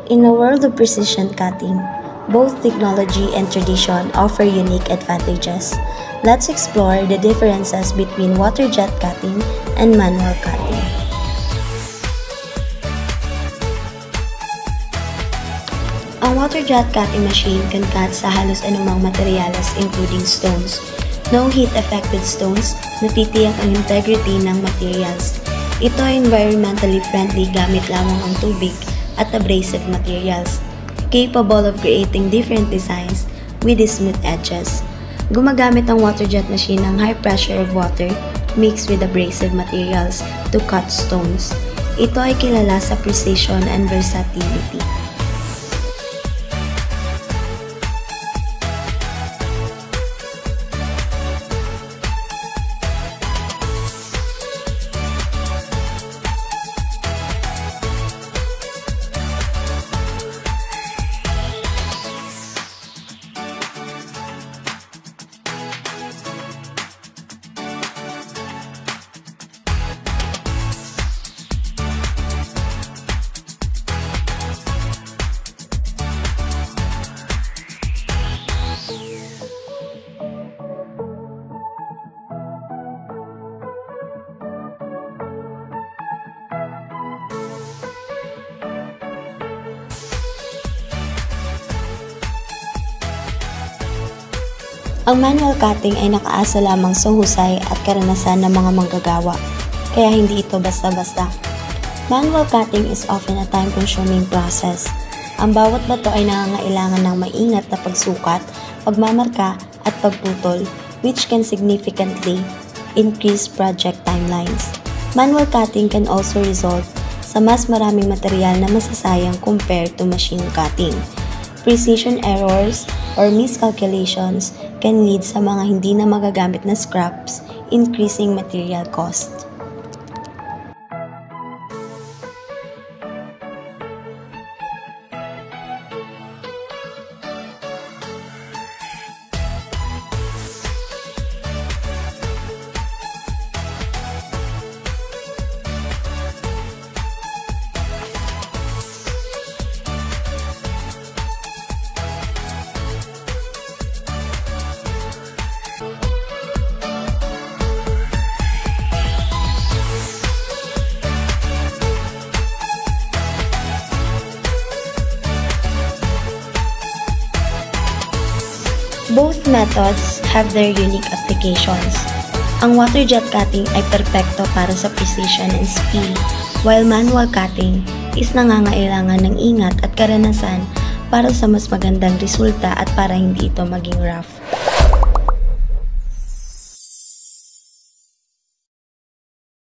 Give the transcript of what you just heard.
In a world of precision cutting, both technology and tradition offer unique advantages. Let's explore the differences between water jet cutting and manual cutting. Ang water jet cutting machine can cut sa halos anumang materyales including stones. No heat-affected stones, natitiyak ang integrity ng materials. Ito ay environmentally friendly gamit lamang ang tubig at abrasive materials, capable of creating different designs with smooth edges. Gumagamit ang water jet machine ng high pressure of water mixed with abrasive materials to cut stones. Ito ay kilala sa precision and versatility. Ang manual cutting ay nakaasa lamang sa husay at karanasan ng mga manggagawa, kaya hindi ito basta-basta. Manual cutting is often a time-consuming process. Ang bawat bato ay nangangailangan ng maingat na pagsukat, pagmamarka at pagputol, which can significantly increase project timelines. Manual cutting can also result sa mas maraming material na masasayang compared to machine cutting. Precision errors or miscalculations can lead sa mga hindi na magagamit na scraps, increasing material cost. Both methods have their unique applications. Ang water jet cutting ay perpekto para sa precision and speed, while manual cutting is nangangailangan ng ingat at karanasan para sa mas magandang resulta at para hindi ito maging rough.